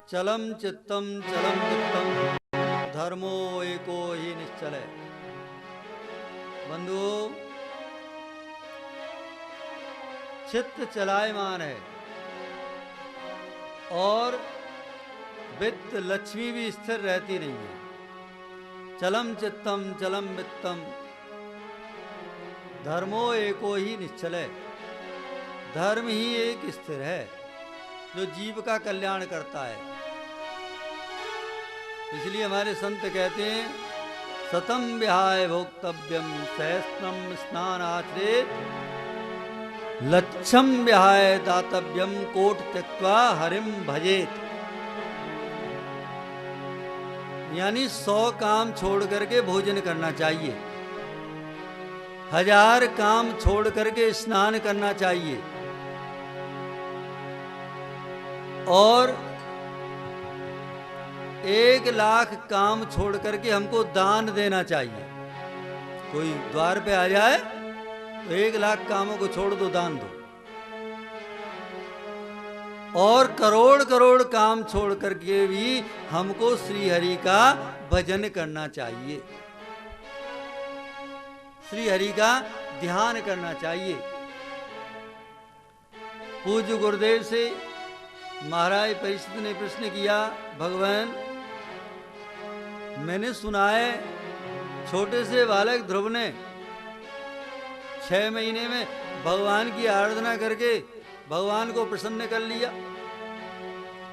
चलम चित्तम चलम चित्तम धर्मो एको ही निश्चल है। बंधु, चित्त चलायमान है और वित्त लक्ष्मी भी स्थिर रहती नहीं है। चलम चित्तम चलम वित्तम धर्मो एको ही निश्चल है। धर्म ही एक स्थिर है जो जीव का कल्याण करता है। इसलिए हमारे संत कहते हैं, सतम विहाय भोक्तव्यम सहस्त्रम स्नानाचरेत लक्षम विहाय दातव्यम कोट त्यक्त्वा हरिम भजेत। यानी 100 काम छोड़ करके भोजन करना चाहिए, 1000 काम छोड़ करके स्नान करना चाहिए और 1,00,000 काम छोड़ करके हमको दान देना चाहिए। कोई द्वार पे आ जाए तो 1,00,000 कामों को छोड़ दो, दान दो। और करोड़ करोड़ काम छोड़ करके भी हमको श्री हरि का भजन करना चाहिए, श्री हरि का ध्यान करना चाहिए। पूज्य गुरुदेव से महाराज परीक्षित ने प्रश्न किया, भगवान मैंने सुना है छोटे से बालक ध्रुव ने 6 महीने में भगवान की आराधना करके भगवान को प्रसन्न कर लिया,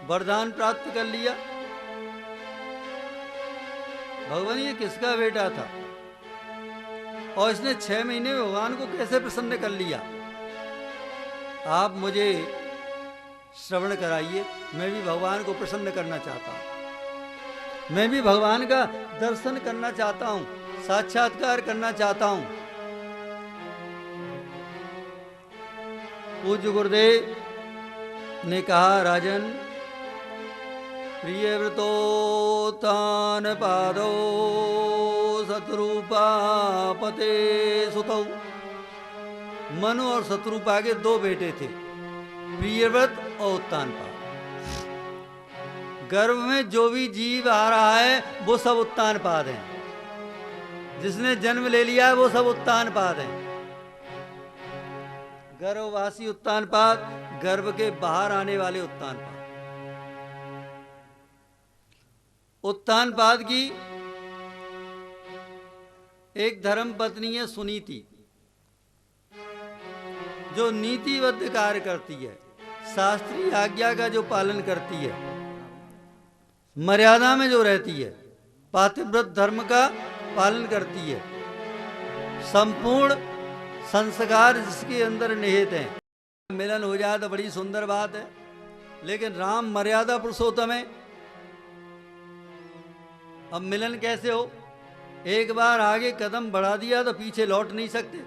वरदान प्राप्त कर लिया। भगवान ये किसका बेटा था और इसने 6 महीने में भगवान को कैसे प्रसन्न कर लिया? आप मुझे श्रवण कराइए, मैं भी भगवान को प्रसन्न करना चाहता हूं, मैं भी भगवान का दर्शन करना चाहता हूं, साक्षात्कार करना चाहता हूं। पूज्य गुरुदेव ने कहा, राजन प्रिय व्रतोत्थान पादो शत्रुपा पते सुतौ। मनु और शत्रुपा के 2 बेटे थे, प्रियव्रत और उत्तानपाद। गर्भ में जो भी जीव आ रहा है वो सब उत्तानपाद हैं, जिसने जन्म ले लिया है वो सब उत्तानपाद हैं। गर्भवासी उत्तानपाद, गर्भ के बाहर आने वाले उत्तानपाद। उत्तानपाद की एक धर्म पत्नी है सुनीति, जो नीतिबद्ध कार्य करती है, शास्त्रीय आज्ञा का जो पालन करती है, मर्यादा में जो रहती है, पातिव्रत धर्म का पालन करती है, संपूर्ण संस्कार जिसके अंदर निहित हैं। मिलन हो जाए तो बड़ी सुंदर बात है, लेकिन राम मर्यादा पुरुषोत्तम है। अब मिलन कैसे हो? एक बार आगे कदम बढ़ा दिया तो पीछे लौट नहीं सकते,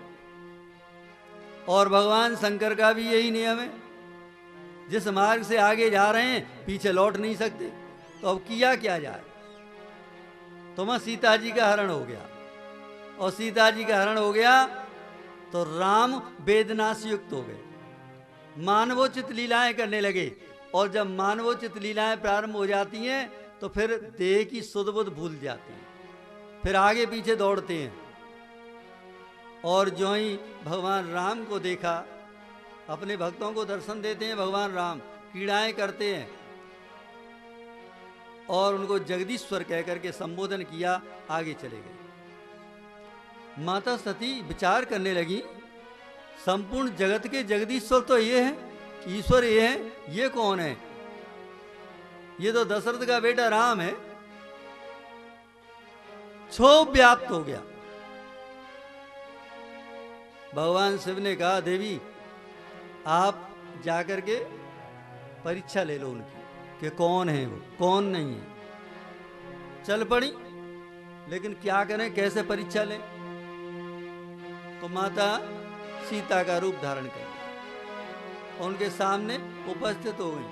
और भगवान शंकर का भी यही नियम है, जिस मार्ग से आगे जा रहे हैं पीछे लौट नहीं सकते। तो अब किया क्या जाए? तो सीता जी का हरण हो गया, और सीता जी का हरण हो गया तो राम वेदना से युक्त हो गए, मानवोचित लीलाएं करने लगे। और जब मानवोचित लीलाएं प्रारंभ हो जाती हैं तो फिर देह की सुध बुध भूल जाती है, फिर आगे पीछे दौड़ते हैं। और जो ही भगवान राम को देखा, अपने भक्तों को दर्शन देते हैं भगवान राम, क्रीड़ाएं करते हैं, और उनको जगदीश्वर कहकर के संबोधन किया, आगे चले गए। माता सती विचार करने लगी, संपूर्ण जगत के जगदीश्वर तो ये है, ईश्वर ये है, ये कौन है? ये तो दशरथ का बेटा राम है। क्षोभ व्याप्त हो गया। भगवान शिव ने कहा, देवी आप जाकर के परीक्षा ले लो उनकी कि कौन है वो, कौन नहीं है। चल पड़ी, लेकिन क्या करें, कैसे परीक्षा लें? तो माता सीता का रूप धारण कर लिया, उनके सामने उपस्थित हो गई,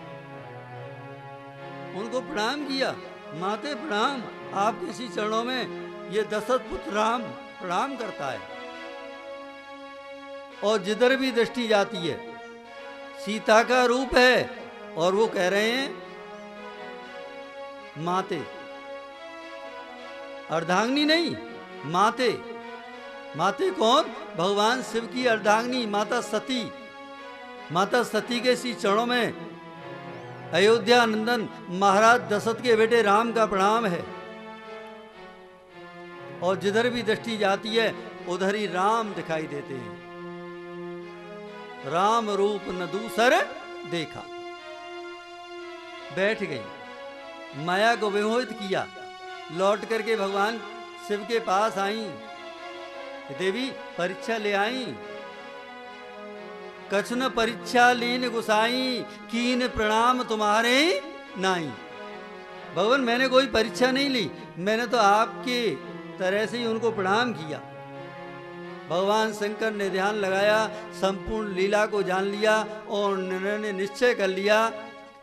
उनको प्रणाम किया। माते प्रणाम, आपके इसी चरणों में ये दशरथ पुत्र राम प्रणाम करता है। और जिधर भी दृष्टि जाती है सीता का रूप है, और वो कह रहे हैं माते, अर्धांगिनी नहीं, माते। माते कौन? भगवान शिव की अर्धांगिनी माता सती। माता सती के श्री चरणों में अयोध्या नंदन महाराज दशरथ के बेटे राम का प्रणाम है। और जिधर भी दृष्टि जाती है उधर ही राम दिखाई देते हैं। राम रूप न दूसर देखा। बैठ गई, माया को विमोहित किया, लौट करके भगवान शिव के पास आई। देवी परीक्षा ले आई। कछुन परीक्षा लीन गुसाई, कीन प्रणाम तुम्हारे नाई। भगवान मैंने कोई परीक्षा नहीं ली, मैंने तो आपके तरह से ही उनको प्रणाम किया। भगवान शंकर ने ध्यान लगाया, संपूर्ण लीला को जान लिया और उन्होंने निश्चय कर लिया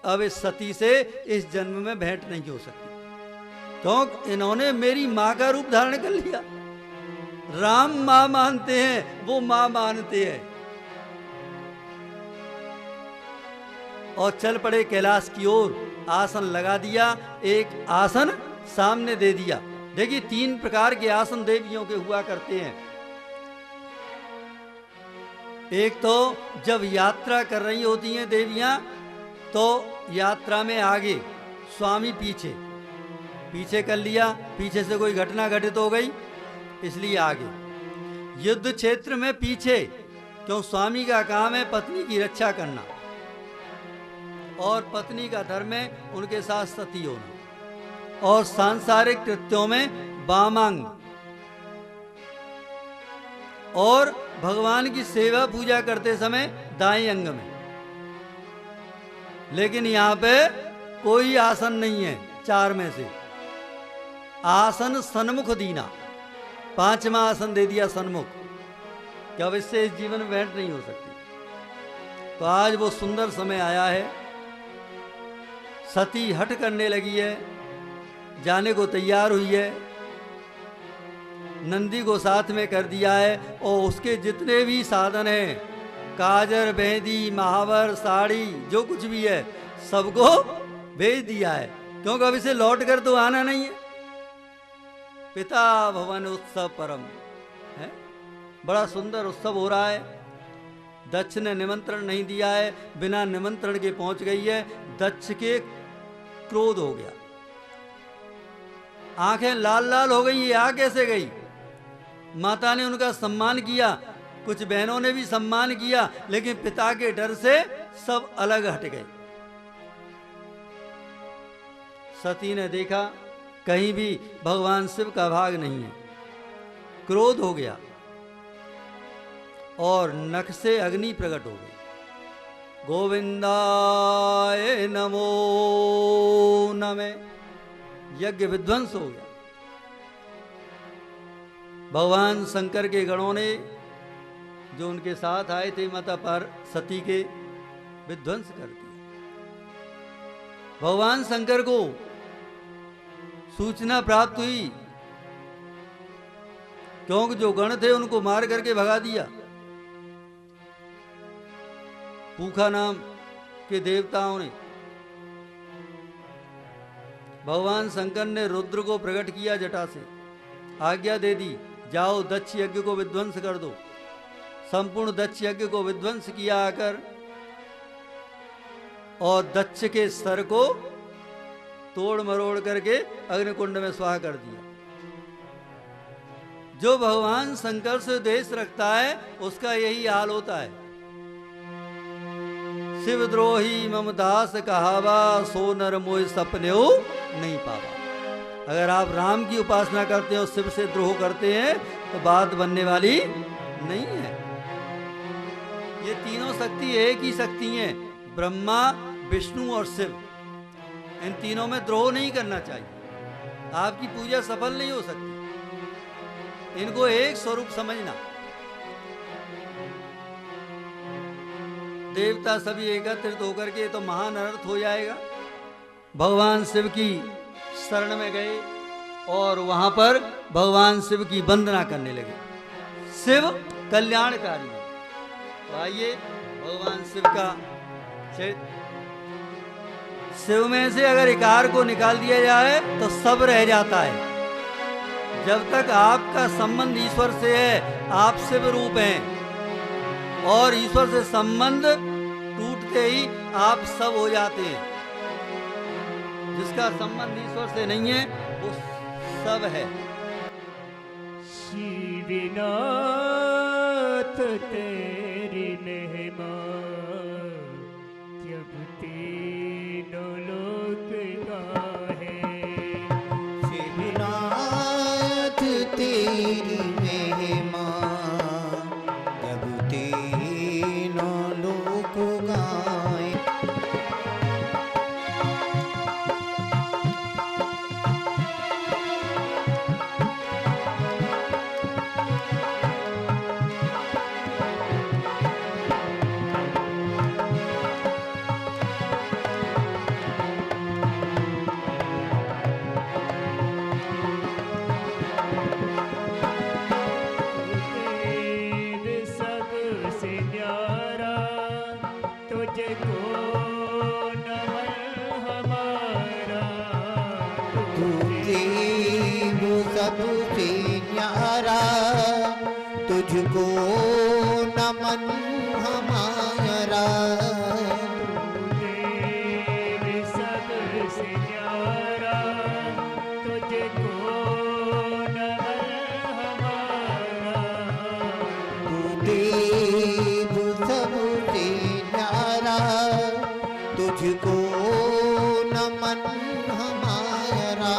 अब इस सती से इस जन्म में भेंट नहीं हो सकती, क्योंकि इन्होंने मेरी मां का रूप धारण कर लिया। राम मां मानते हैं, वो मां मानते हैं। और चल पड़े कैलाश की ओर। आसन लगा दिया, एक आसन सामने दे दिया। देखिए 3 प्रकार के आसन देवियों के हुआ करते हैं। एक तो जब यात्रा कर रही होती हैं देवियां, तो यात्रा में आगे, स्वामी पीछे, पीछे कर लिया, पीछे से कोई घटना घटित हो गई इसलिए आगे। युद्ध क्षेत्र में पीछे, क्यों स्वामी का काम है पत्नी की रक्षा करना और पत्नी का धर्म है उनके साथ सती होना। और सांसारिक कृत्यों में वामांग, और भगवान की सेवा पूजा करते समय दाएं अंग में। लेकिन यहां पे कोई आसन नहीं है 4 में से। आसन सन्मुख दीना, 5वां आसन दे दिया सन्मुख, कि अब इससे इस जीवन में भेंट नहीं हो सकती। तो आज वो सुंदर समय आया है। सती हट करने लगी है, जाने को तैयार हुई है, नंदी को साथ में कर दिया है और उसके जितने भी साधन हैं, काजर, मेहंदी, महावर, साड़ी, जो कुछ भी है सबको भेज दिया है, क्योंकि अब इसे लौट कर तो आना नहीं है। पिता भवन उत्सव परम है, बड़ा सुंदर उत्सव हो रहा है। दक्ष ने निमंत्रण नहीं दिया है, बिना निमंत्रण के पहुंच गई है। दक्ष के क्रोध हो गया, आंखें लाल लाल हो गई, ये आ कैसे गई। माता ने उनका सम्मान किया, कुछ बहनों ने भी सम्मान किया, लेकिन पिता के डर से सब अलग हट गए। सती ने देखा कहीं भी भगवान शिव का भाग नहीं है, क्रोध हो गया और नख से अग्नि प्रकट हो गई। गोविंदाय नमो नमः, यज्ञ विध्वंस हो गया। भगवान शंकर के गणों ने जो उनके साथ आए थे माता पर सती के विध्वंस कर दिया। भगवान शंकर को सूचना प्राप्त हुई, क्योंकि जो गण थे उनको मार करके भगा दिया। पूखा नाम के देवताओं ने, भगवान शंकर ने रुद्र को प्रकट किया जटा से, आज्ञा दे दी जाओ दक्ष यज्ञ को विध्वंस कर दो। संपूर्ण दक्ष यज्ञ को विध्वंस किया आकर और दक्ष के सर को तोड़ मरोड़ करके अग्निकुंड में स्वाहा कर दिया। जो भगवान शंकर से द्वेष रखता है उसका यही हाल होता है। शिवद्रोही ममदास कहावा, सो नर मोह सपने हो नहीं पावा। अगर आप राम की उपासना करते हो, शिव से द्रोह करते हैं तो बात बनने वाली नहीं है। ये तीनों शक्ति एक ही शक्ति हैं, ब्रह्मा, विष्णु और शिव। इन तीनों में द्रोह नहीं करना चाहिए, आपकी पूजा सफल नहीं हो सकती। इनको एक स्वरूप समझना। देवता सभी एकत्रित होकर के तो महान अनर्थ हो जाएगा। भगवान शिव की शरण में गए और वहां पर भगवान शिव की वंदना करने लगे। शिव कल्याणकारी है। तो आइए भगवान शिव का शिव में से अगर इकार को निकाल दिया जाए तो सब रह जाता है। जब तक आपका संबंध ईश्वर से है, आप शिव रूप हैं, और ईश्वर से संबंध टूटते ही आप सब हो जाते हैं। जिसका संबंध ईश्वर से नहीं है वो सब है। शिवनाथ तेरी महिमा जब तीनों लोक गाहे। शिवनाथ तेरी महिमा जब तीनों लोक गाए। सबसे न्यारा तुझको नमन हमारा। देव सबसे न्यारा तुझको नमन हमारा। तू देव सबसे न्यारा तुझको नमन हमारा।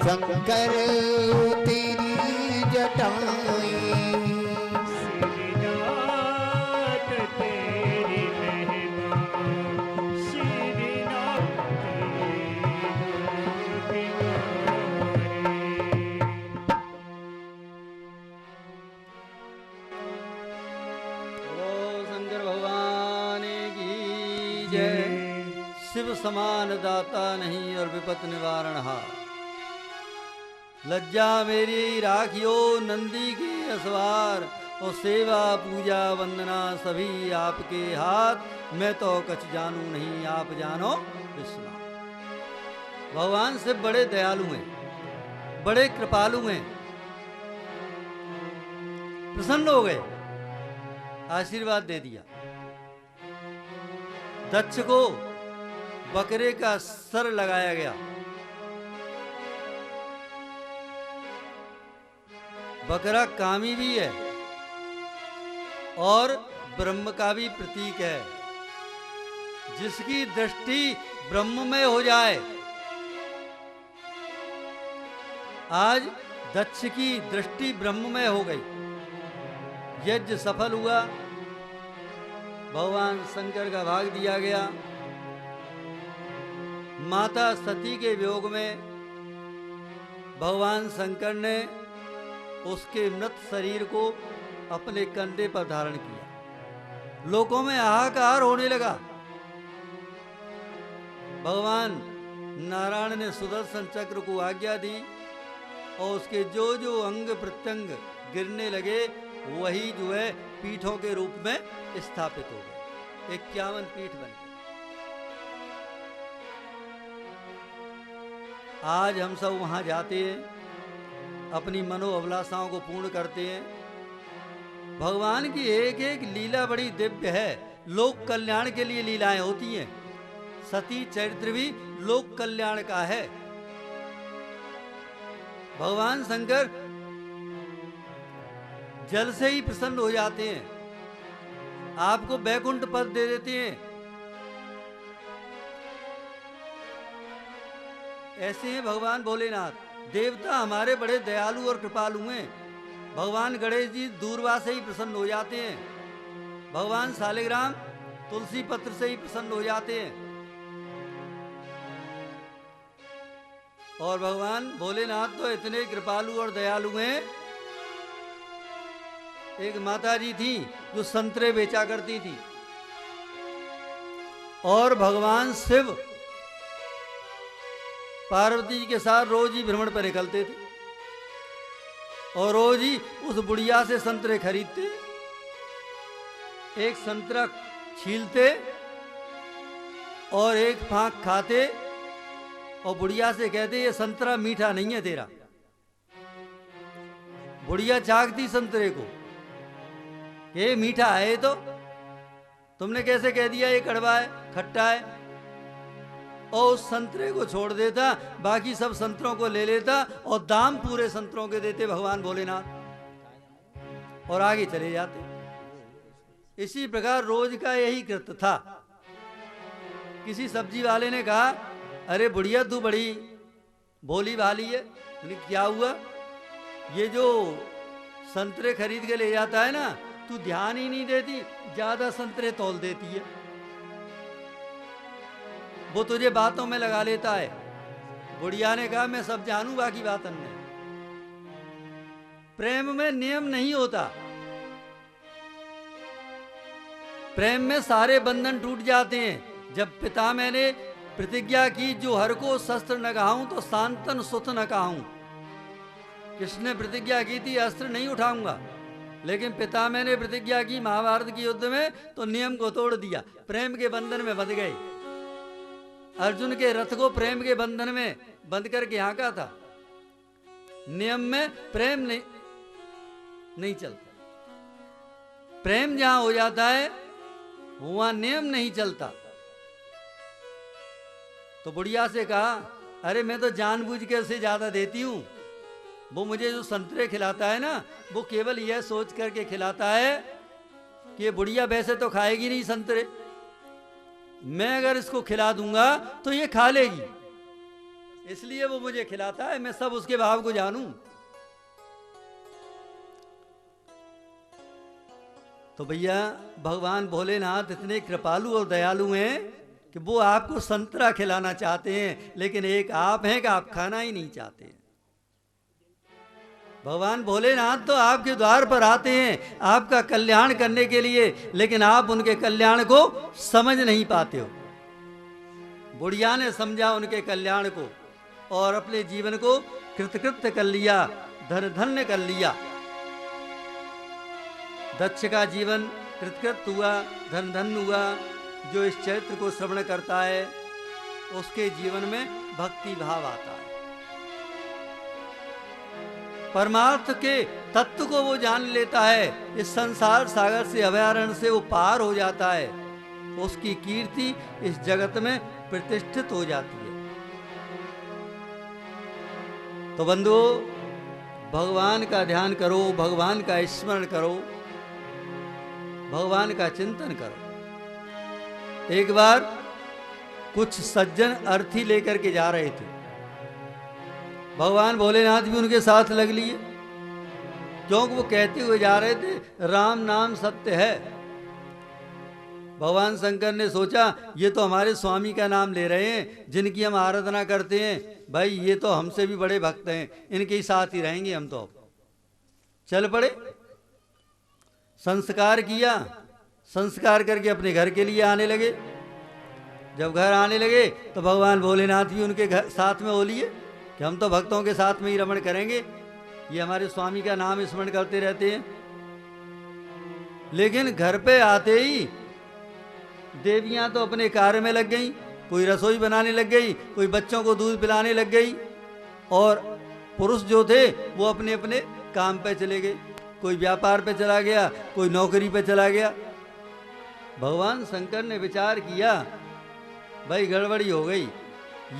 शंकर तेरी जटाएं। शिवनाथ तेरी महिमा शिवनाथ तेरी बोलो शंकर भगवान की जय। शिव समान दाता नहीं और विपत निवारण हा। लज्जा मेरी राखियो नंदी के असवार, और सेवा पूजा वंदना सभी आपके हाथ। मैं तो कछ जानू नहीं, आप जानो विश्वनाथ। भगवान से बड़े दयालु हैं, बड़े कृपालु हैं। प्रसन्न हो गए, आशीर्वाद दे दिया। दक्ष को बकरे का सर लगाया गया। बकरा कामी भी है और ब्रह्म का भी प्रतीक है। जिसकी दृष्टि ब्रह्म में हो जाए। आज दक्ष की दृष्टि ब्रह्म में हो गई। यज्ञ सफल हुआ, भगवान शंकर का भाग दिया गया। माता सती के वियोग में भगवान शंकर ने उसके मृत शरीर को अपने कंधे पर धारण किया। लोगों में हाहाकार होने लगा। भगवान नारायण ने सुदर्शन चक्र को आज्ञा दी और उसके जो जो अंग प्रत्यंग गिरने लगे वही जो है पीठों के रूप में स्थापित हो गए। 51 पीठ बन गए। आज हम सब वहां जाते हैं, अपनी मनोअभिलाषाओं को पूर्ण करते हैं। भगवान की एक एक लीला बड़ी दिव्य है। लोक कल्याण के लिए लीलाएं होती हैं। सती चरित्र भी लोक कल्याण का है। भगवान शंकर जल से ही प्रसन्न हो जाते हैं, आपको बैकुंठ पद दे देते हैं। ऐसे हैं भगवान भोलेनाथ। देवता हमारे बड़े दयालु और कृपालु हैं। भगवान गणेश जी दूरवा से ही प्रसन्न हो जाते हैं। भगवान शालिग्राम तुलसी पत्र से ही प्रसन्न हो जाते हैं। और भगवान भोलेनाथ तो इतने कृपालु और दयालु हैं। एक माता जी थी जो संतरे बेचा करती थी। और भगवान शिव पार्वती जी के साथ रोज ही भ्रमण पर निकलते थे और रोज ही उस बुढ़िया से संतरे खरीदते, एक संतरा छीलते और एक फांक खाते और बुढ़िया से कहते ये संतरा मीठा नहीं है तेरा। बुढ़िया चाखती संतरे को, ये मीठा है तो तुमने कैसे कह दिया ये कड़वा है, खट्टा है। और उस संतरे को छोड़ देता, बाकी सब संतरों को ले लेता और दाम पूरे संतरों के देते भगवान भोलेनाथ और आगे चले जाते। इसी प्रकार रोज का यही कृत्य था। किसी सब्जी वाले ने कहा, अरे बुढ़िया तू बड़ी भोली भाली है। क्या हुआ? ये जो संतरे खरीद के ले जाता है ना, तू ध्यान ही नहीं देती, ज्यादा संतरे तौल देती है। वो तुझे बातों में लगा लेता है। बुढ़िया ने कहा, मैं सब जानू, बाकी बात अन्य। प्रेम में नियम नहीं होता, प्रेम में सारे बंधन टूट जाते हैं। जब पिता मैंने प्रतिज्ञा की, जो हर को शस्त्र न कहाऊं तो शांतन सुत न कहाऊं। कृष्ण ने प्रतिज्ञा की थी अस्त्र नहीं उठाऊंगा, लेकिन पिता मैंने प्रतिज्ञा की महाभारत के युद्ध में तो नियम को तोड़ दिया, प्रेम के बंधन में बंध गए। अर्जुन के रथ को प्रेम के बंधन में बंद करके हाँका था। नियम में प्रेम नहीं चलता। प्रेम जहां हो जाता है वहां नियम नहीं चलता। तो बुढ़िया से कहा, अरे मैं तो जानबूझ के उसे ज्यादा देती हूं। वो मुझे जो संतरे खिलाता है ना, वो केवल यह सोच करके खिलाता है कि ये बुढ़िया वैसे तो खाएगी नहीं संतरे, मैं अगर इसको खिला दूंगा तो ये खा लेगी, इसलिए वो मुझे खिलाता है। मैं सब उसके भाव को जानूं। तो भैया भगवान भोलेनाथ इतने कृपालु और दयालु हैं कि वो आपको संतरा खिलाना चाहते हैं, लेकिन एक आप हैं कि आप खाना ही नहीं चाहते हैं। भगवान भोलेनाथ तो आपके द्वार पर आते हैं आपका कल्याण करने के लिए, लेकिन आप उनके कल्याण को समझ नहीं पाते हो। बुढ़िया ने समझा उनके कल्याण को और अपने जीवन को कृतकृत्य कर लिया, धन धन्य कर लिया। दक्ष का जीवन कृतकृत हुआ, धन धन्य हुआ। जो इस चरित्र को श्रवण करता है उसके जीवन में भक्ति भाव आता है, परमार्थ के तत्व को वो जान लेता है। इस संसार सागर से, अभयारण्य से वो पार हो जाता है, उसकी कीर्ति इस जगत में प्रतिष्ठित हो जाती है। तो बंधुओं, भगवान का ध्यान करो, भगवान का स्मरण करो, भगवान का चिंतन करो। एक बार कुछ सज्जन अर्थी लेकर के जा रहे थे, भगवान भोलेनाथ भी उनके साथ लग लिए, क्योंकि वो कहते हुए जा रहे थे राम नाम सत्य है। भगवान शंकर ने सोचा ये तो हमारे स्वामी का नाम ले रहे हैं, जिनकी हम आराधना करते हैं, भाई ये तो हमसे भी बड़े भक्त हैं, इनके ही साथ ही रहेंगे हम। तो चल पड़े, संस्कार किया, संस्कार करके अपने घर के लिए आने लगे। जब घर आने लगे तो भगवान भोलेनाथ भी उनके घर साथ में हो लिए कि हम तो भक्तों के साथ में ही रमण करेंगे, ये हमारे स्वामी का नाम स्मरण करते रहते हैं। लेकिन घर पे आते ही देवियां तो अपने कार्य में लग गई, कोई रसोई बनाने लग गई, कोई बच्चों को दूध पिलाने लग गई, और पुरुष जो थे वो अपने अपने काम पे चले गए, कोई व्यापार पे चला गया, कोई नौकरी पे चला गया। भगवान शंकर ने विचार किया, भाई गड़बड़ी हो गई,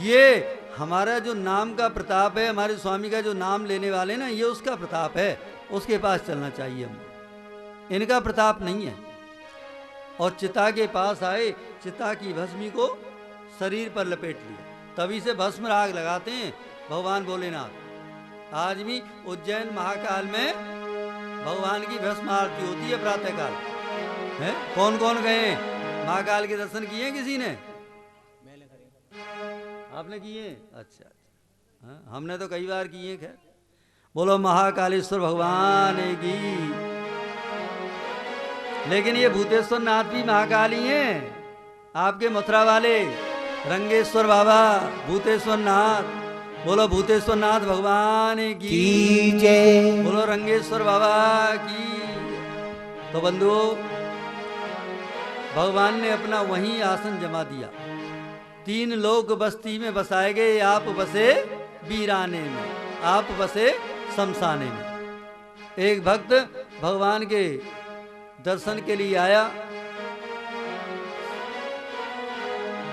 ये हमारा जो नाम का प्रताप है, हमारे स्वामी का जो नाम लेने वाले ना, ये उसका प्रताप है, उसके पास चलना चाहिए हमको, इनका प्रताप नहीं है। और चिता के पास आए, चिता की भस्मी को शरीर पर लपेट लिया, तभी से भस्म राग लगाते हैं भगवान भोलेनाथ। आज भी उज्जैन महाकाल में भगवान की भस्म आरती होती है प्रातःकाल है। कौन कौन गए महाकाल के दर्शन किए? किसी ने? आपने किए? अच्छा अच्छा, हमने तो कई बार किए। खैर, बोलो महाकालेश्वर भगवान की। लेकिन ये भूतेश्वर नाथ भी महाकाली हैं, आपके मथुरा वाले रंगेश्वर बाबा, भूतेश्वर नाथ, बोलो भूतेश्वर नाथ भगवान की जय। बोलो रंगेश्वर बाबा की। तो बंधुओं, भगवान ने अपना वहीं आसन जमा दिया। 3 लोक बस्ती में बसाए गए, आप बसे वीराने में, आप बसे शमशाने में। एक भक्त भगवान के दर्शन के लिए आया,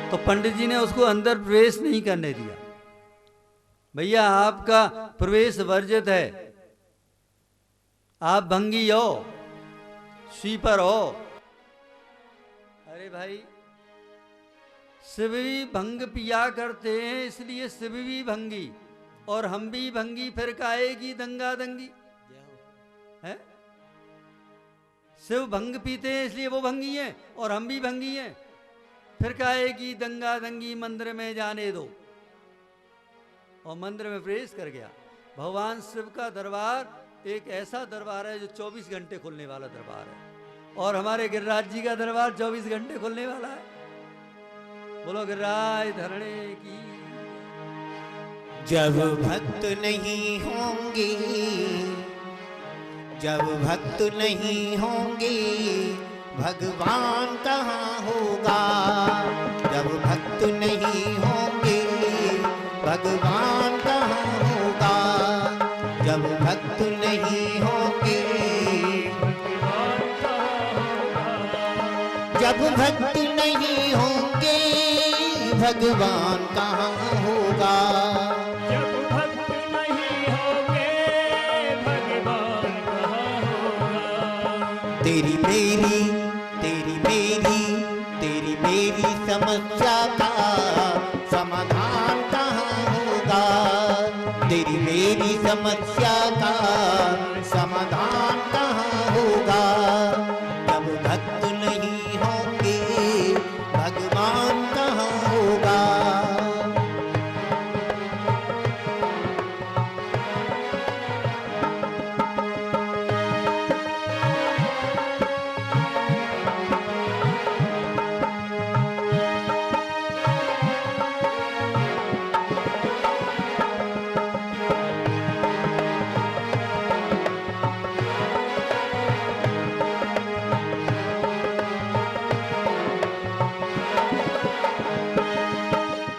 तो पंडित जी ने उसको अंदर प्रवेश नहीं करने दिया। भैया आपका प्रवेश वर्जित है, आप भंगी हो, स्वीपर हो। अरे भाई, शिव भी भंग पिया करते हैं, इसलिए शिव भी भंगी और हम भी भंगी, फिर काएगी दंगा दंगी है। शिव भंग पीते हैं इसलिए वो भंगी हैं और हम भी भंगी हैं, फिर काएगी दंगा दंगी, मंदिर में जाने दो। और मंदिर में प्रवेश कर गया। भगवान शिव का दरबार एक ऐसा दरबार है जो 24 घंटे खुलने वाला दरबार है, और हमारे गिरिराज जी का दरबार 24 घंटे खुलने वाला है। बोलो गिरिराज धरणे की। जब भक्त नहीं होंगे, जब भक्त नहीं होंगे, भगवान कहाँ होगा। जब भक्त नहीं होंगे, भगवान कहाँ होगा। जब भक्त नहीं होंगे, जब भक्त नहीं होंगे, भगवान कहाँ होगा। जब भक्त नहीं होंगे, भगवान कहाँ होगा। तेरी मेरी, तेरी मेरी, तेरी मेरी समस्या का समाधान कहाँ होगा। तेरी मेरी समस्या का समाधान कहाँ होगा। जब भक्त नहीं होंगे, भगवान कहाँ होगा।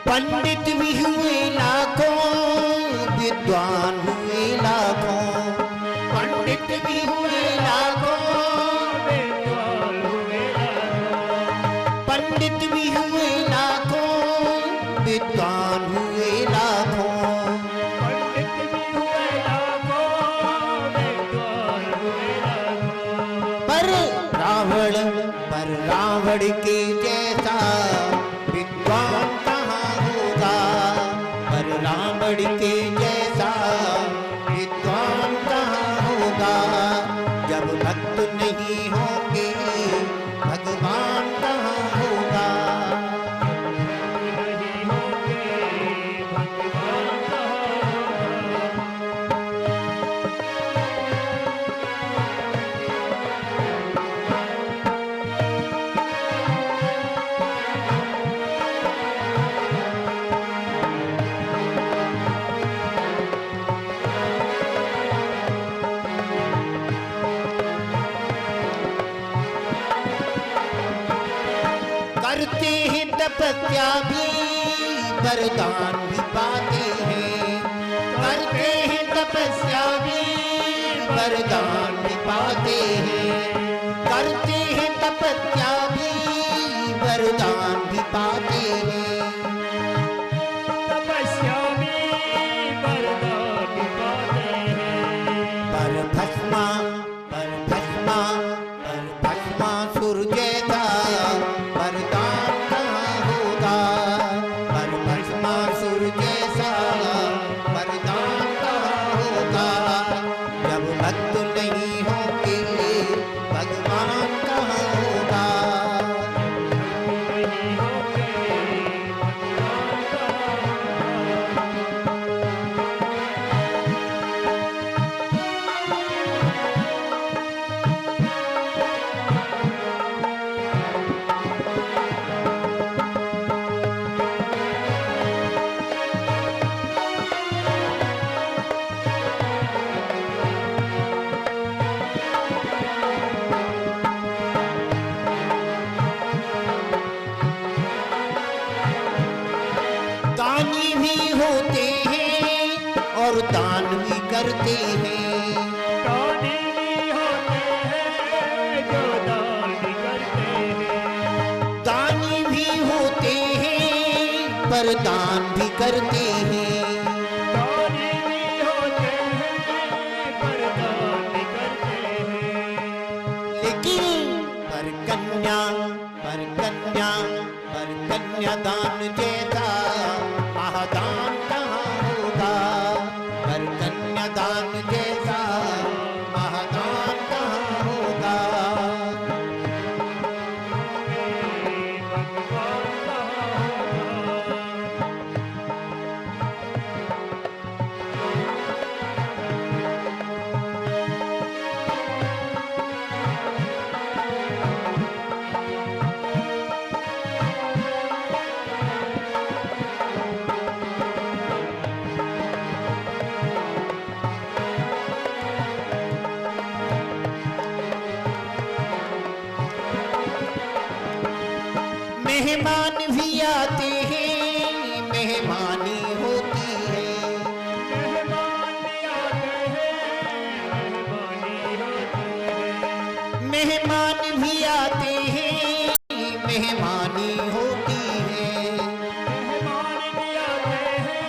पंडित भी हुए लाखों, विद्वान हुए लाखों। पंडित भी हुए लाखों, विद्वान हुए लाखों। पंडित भी हुए लाखों, विद्वान हुए लाखों। पंडित भी हुए लाखों, विद्वान हुए लाखों। पर रावण के जैसा विद्वान कहाँ होगा। पर रावण के जैसा विद्वान कहाँ होगा। जब भक्त नहीं होंगे, भगवान कहाँ होगा। नहीं होंगे, भगवान कहाँ होगा। करते हैं तपस्या भी, वरदान भी पाते हैं। करते हैं तपस्या भी, वरदान भी पाते हैं। करते हैं तपस्या भी, वरदान भी पाते हैं। तपस्या में वरदान पाते हैं। पर भस्मा सुर जैसा वरदान कहाँ होगा। पर भस्मा सुर जैसा वरदान कहाँ होगा। जब भक्त नहीं होंगे, भगवान कहाँ होगा। नहीं होंगे, दानी भी होते हैं और दान भी करते हैं। दानी भी होते हैं जो दान भी करते हैं। दानी भी होते हैं पर दान भी करते हैं। दानी भी होते हैं पर दान भी करते हैं। लेकिन पर कन्या दान जैसा महादान कहाँ होगा। पर कन्या दान जैसा महादान कहाँ होगा। भगवान कहाँ होगा। मेहमान भी आते हैं मेहमानी होती है। मेहमान भी आते हैं मेहमानी होती है। मेहमान भी आते हैं मेहमानी होती है। मेहमान भी आते हैं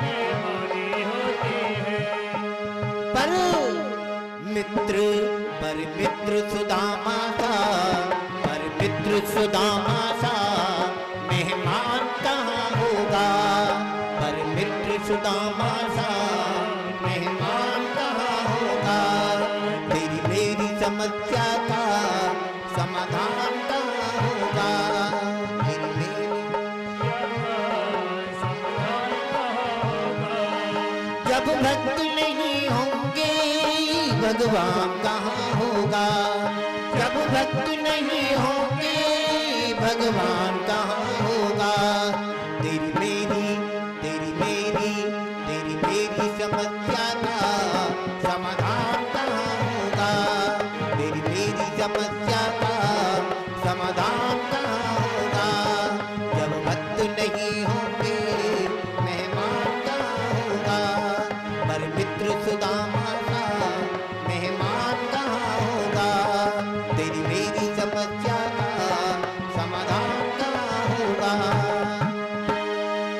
मेहमानी होती है। पर मित्र सुदामा सा मेहमान कहाँ होगा। पर मित्र सुदामा सा मेहमान कहाँ होगा। तेरी मेरी समस्या का समाधान कहाँ होगा। तेरी मेरी समाधान कहाँ होगा। जब भक्त नहीं होंगे भगवान कहाँ होगा। जब भक्त नहीं होंगे भगवान कहाँ होगा। तेरी मेरी समस्या का समाधान कहाँ होगा। तेरी मेरी समस्या का समाधान कहाँ होगा। जब भक्त नहीं होंगे मेहमान कहाँ होगा। पर मित्र सुदामा सा मेहमान कहाँ होगा। तेरी मेरी समस्या का समाधान कहाँ होगा।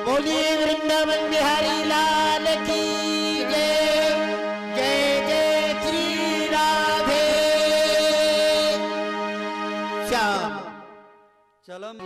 बोलिए वृंदावन बिहारी लाल की जय। जय जय श्री राधे श्याम। चलम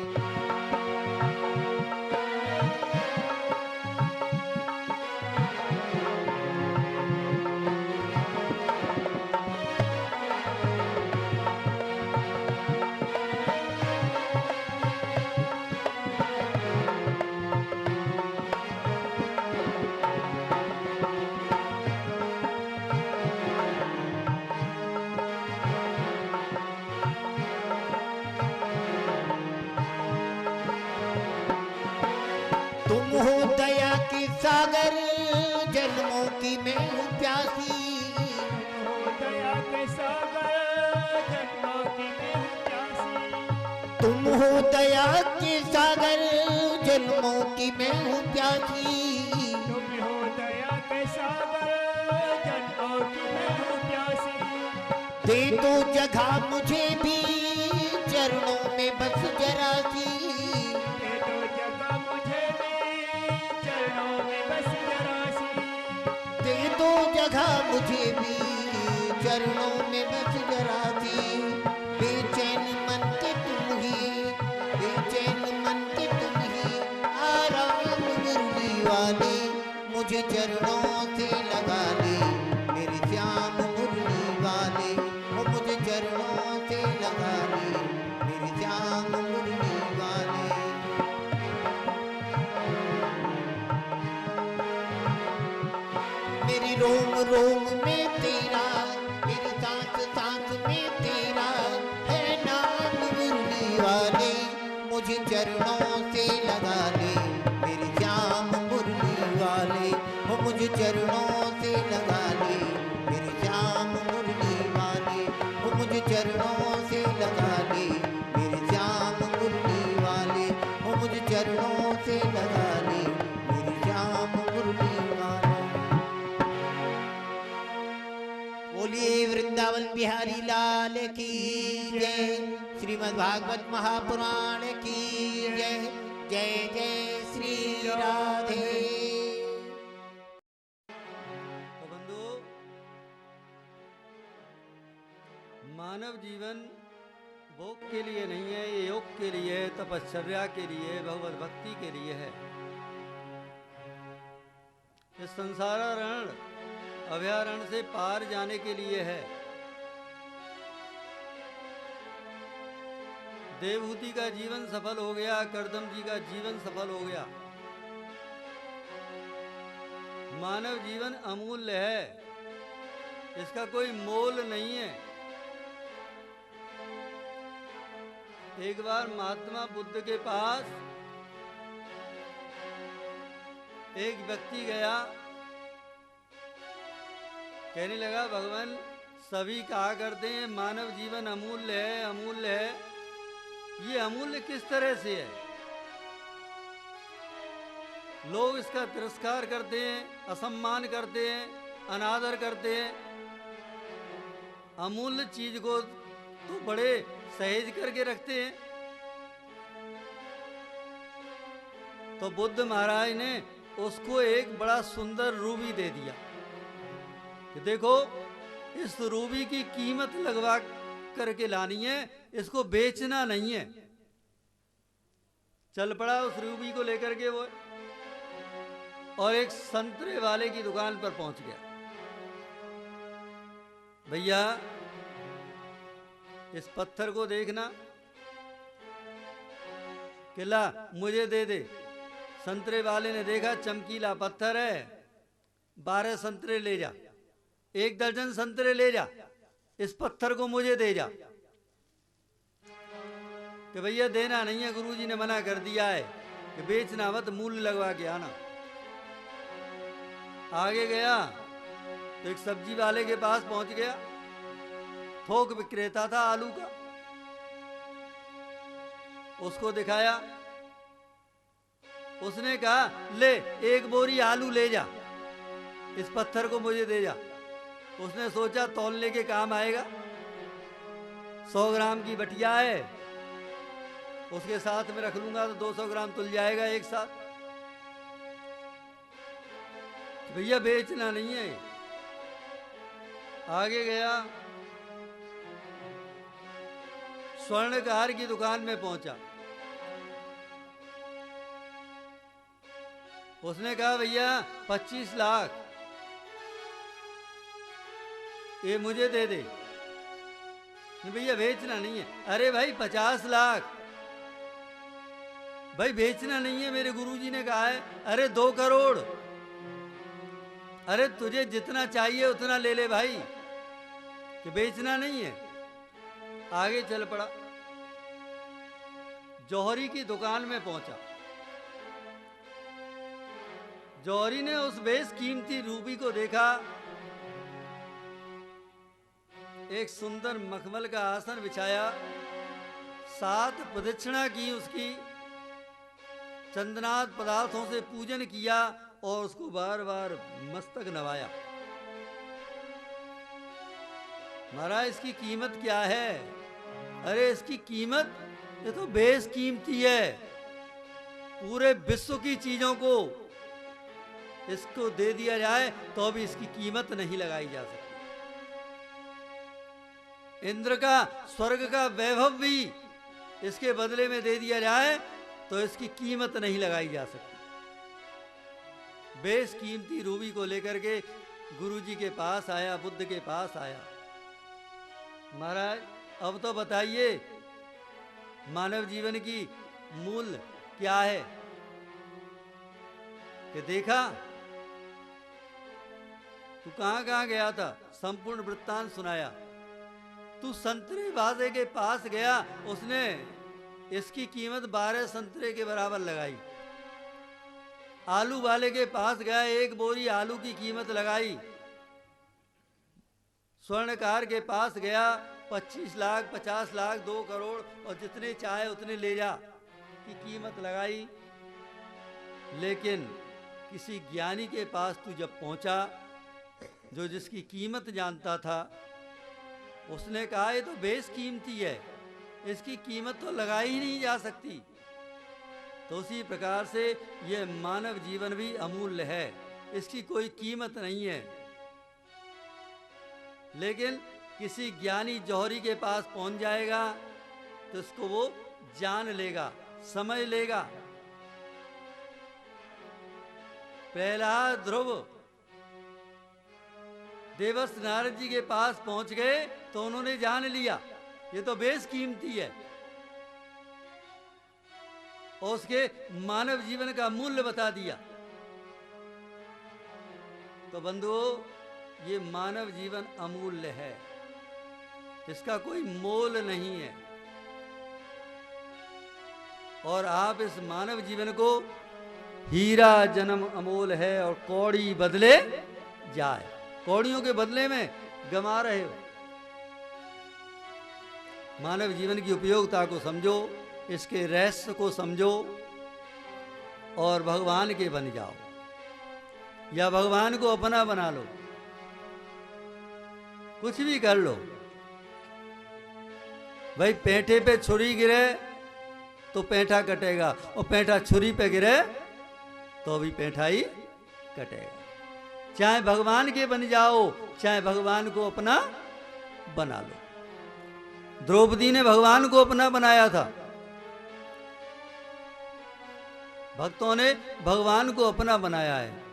तुम हो दया के सागर जन्मों की मैं हूँ प्यासी। दया के सागर जन्मों की मैं हूँ प्यासी। तुम हो दया के सागर जन्मों की मैं हूँ प्यासी। तुम हो दया के सागर जन्मों की मैं हूँ प्यासी। दे दो जगह मुझे भी चरणों में बस जरा सी। दे दो जगह मुझे भी चरणों में बस जरा सी। दे दो जगह मुझे भी चरणों में बस जरा सी। बेचैन मन के तुम ही बेचैन मन के तुम ही आराम मुरली वाले मुझे चरणों से लगा ले। मेरे श्याम मुरली वाले वो मुझे चरणों से लगा ले। मेरे श्याम मुरली वाले। मेरी रोम रोम में तेरा मेरी सांस सांस में तेरा है नाम मुरली वाले मुझे चरणों से लगा ले। मेरे श्याम मुरली वाले वो मुझे चरणों से लगा ले। मेरे श्याम मुरली वाले वो मुझे चरणों से लगा ले। मेरे श्याम मुरली वाले वो मुझे चरणों से लगा ले। श्रीमद् भागवत महापुराण की जय। जय जय श्री राधे। तो बंधु, मानव जीवन भोग के लिए नहीं है, ये योग के लिए, तपश्चर्या के लिए, भगवत भक्ति के लिए है। इस संसारारण अभयारण्य से पार जाने के लिए है। देवहूति का जीवन सफल हो गया, करदम जी का जीवन सफल हो गया। मानव जीवन अमूल्य है, इसका कोई मोल नहीं है। एक बार महात्मा बुद्ध के पास एक व्यक्ति गया, कहने लगा भगवान सभी कहा करते हैं मानव जीवन अमूल्य है, अमूल्य है। ये अमूल्य किस तरह से है? लोग इसका तिरस्कार करते हैं, असम्मान करते हैं, अनादर करते हैं। अमूल्य चीज को तो बड़े सहेज करके रखते हैं। तो बुद्ध महाराज ने उसको एक बड़ा सुंदर रूबी दे दिया कि देखो इस रूबी की कीमत लगवा करके लानी है, इसको बेचना नहीं है। चल पड़ा उस रूबी को लेकर के वो, और एक संतरे वाले की दुकान पर पहुंच गया। भैया इस पत्थर को देखना, किला मुझे दे दे। संतरे वाले ने देखा चमकीला पत्थर है, 12 संतरे ले जा, 1 दर्जन संतरे ले जा, इस पत्थर को मुझे दे जा। कि भैया देना नहीं है, गुरुजी ने मना कर दिया है कि बेचना मत, मूल्य लगवा के आना। आगे गया तो एक सब्जी वाले के पास पहुंच गया, थोक विक्रेता था आलू का। उसको दिखाया, उसने कहा ले 1 बोरी आलू ले जा, इस पत्थर को मुझे दे जा। उसने सोचा तौलने के काम आएगा, 100 ग्राम की बटिया है, उसके साथ में रख लूंगा तो 200 ग्राम तुल जाएगा एक साथ। भैया बेचना नहीं है। आगे गया, स्वर्णकार की दुकान में पहुंचा। उसने कहा भैया 25 लाख ये मुझे दे दे। भैया बेचना नहीं है। अरे भाई 50 लाख। भाई बेचना नहीं है, मेरे गुरुजी ने कहा है। अरे 2 करोड़। अरे तुझे जितना चाहिए उतना ले ले भाई, कि बेचना नहीं है। आगे चल पड़ा, जौहरी की दुकान में पहुंचा। जौहरी ने उस बेशकीमती रूबी को देखा। एक सुंदर मखमल का आसन बिछाया, 7 प्रदक्षिणा की, उसकी चंदनाद पदार्थों से पूजन किया और उसको बार बार मस्तक नवाया। महाराज इसकी कीमत क्या है? अरे इसकी कीमत ये तो बेशकीमती है। पूरे विश्व की चीजों को इसको दे दिया जाए तो भी इसकी कीमत नहीं लगाई जा सकती। इंद्र का, स्वर्ग का वैभव भी इसके बदले में दे दिया जाए तो इसकी कीमत नहीं लगाई जा सकती। बेशकीमती रूबी को लेकर के गुरुजी के पास आया, बुद्ध के पास आया। महाराज अब तो बताइए मानव जीवन की मूल्य क्या है? कि देखा तू कहां कहां गया था, संपूर्ण वृत्तांत सुनाया। तू संतरे बाजे के पास गया, उसने इसकी कीमत 12 संतरे के बराबर लगाई। आलू वाले के पास गया, 1 बोरी आलू की कीमत लगाई। स्वर्णकार के पास गया, 25 लाख, 50 लाख, 2 करोड़ और जितने चाहे उतने ले जा की कीमत लगाई। लेकिन किसी ज्ञानी के पास तू जब पहुंचा, जो जिसकी कीमत जानता था, उसने कहा ये तो बेशकीमती है, इसकी कीमत तो लगाई ही नहीं जा सकती। तो उसी प्रकार से यह मानव जीवन भी अमूल्य है, इसकी कोई कीमत नहीं है। लेकिन किसी ज्ञानी जौहरी के पास पहुंच जाएगा तो इसको वो जान लेगा, समझ लेगा। प्रहलाद, ध्रुव देवस्थ नारद जी के पास पहुंच गए तो उन्होंने जान लिया ये तो बेशकीमती है और उसके मानव जीवन का मूल्य बता दिया। तो बंधुओं, ये मानव जीवन अमूल्य है, इसका कोई मोल नहीं है। और आप इस मानव जीवन को हीरा जन्म अमोल है और कौड़ी बदले जाए, कौड़ियों के बदले में गमा रहे हो। मानव जीवन की उपयोगिता को समझो, इसके रहस्य को समझो और भगवान के बन जाओ या भगवान को अपना बना लो। कुछ भी कर लो भाई, पेंठे पे छुरी गिरे तो पेंठा कटेगा और पेंठा छुरी पे गिरे तो भी पेंठा ही कटेगा। चाहे भगवान के बन जाओ, चाहे भगवान को अपना बना लो। द्रौपदी ने भगवान को अपना बनाया था, भक्तों ने भगवान को अपना बनाया है।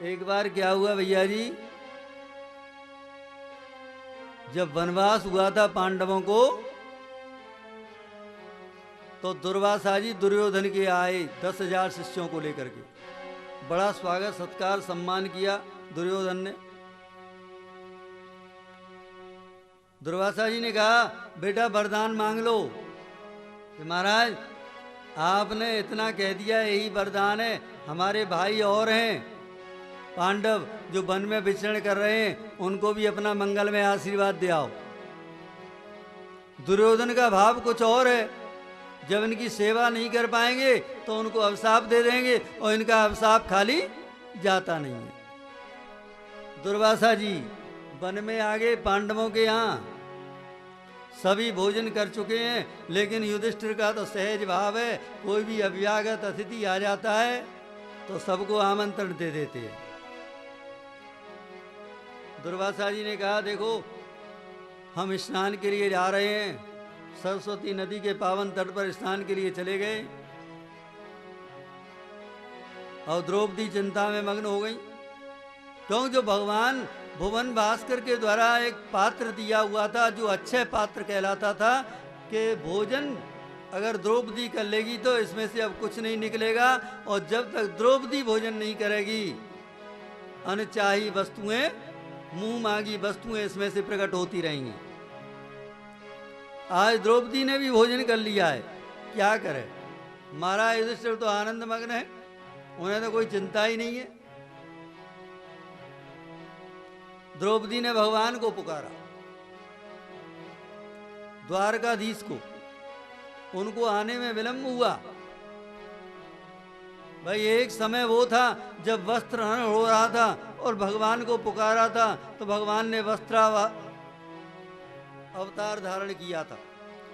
एक बार क्या हुआ भैया जी, जब वनवास हुआ था पांडवों को तो दुर्वासा जी दुर्योधन के आए 10,000 शिष्यों को लेकर के। बड़ा स्वागत सत्कार सम्मान किया दुर्योधन ने। दुर्वासा जी ने कहा बेटा वरदान मांग लो। कि महाराज आपने इतना कह दिया, यही वरदान है, हमारे भाई और हैं पांडव जो वन में विचरण कर रहे हैं, उनको भी अपना मंगल में आशीर्वाद दे आओ। दुर्योधन का भाव कुछ और है, जब इनकी सेवा नहीं कर पाएंगे तो उनको अभिशाप दे देंगे और इनका अभिशाप खाली जाता नहीं है। दुर्वासा जी वन में आ गए पांडवों के यहाँ, सभी भोजन कर चुके हैं, लेकिन युधिष्ठिर का तो सहज भाव है, कोई भी अभ्यागत अतिथि आ जाता है तो सबको आमंत्रण दे देते हैं। दुर्वासा जी ने कहा देखो हम स्नान के लिए जा रहे हैं, सरस्वती नदी के पावन तट पर स्नान के लिए चले गए और द्रौपदी चिंता में मग्न हो गई, क्योंकि जो भगवान भुवन भास्कर के द्वारा एक पात्र दिया हुआ था जो अच्छे पात्र कहलाता था कि भोजन अगर द्रौपदी कर लेगी तो इसमें से अब कुछ नहीं निकलेगा, और जब तक द्रौपदी भोजन नहीं करेगी अनचाही वस्तुएं, मुंह मांगी वस्तुएं इसमें से प्रकट होती रहेंगी। आज द्रौपदी ने भी भोजन कर लिया है, क्या करे। महाराज युधिष्ठिर तो आनंद मग्न है, उन्हें तो कोई चिंता ही नहीं है। द्रौपदी ने भगवान को पुकारा, द्वारकाधीश को, उनको आने में विलंब हुआ। भाई एक समय वो था जब वस्त्र हरण हो रहा था और भगवान को पुकारा था तो भगवान ने अवतार धारण किया था।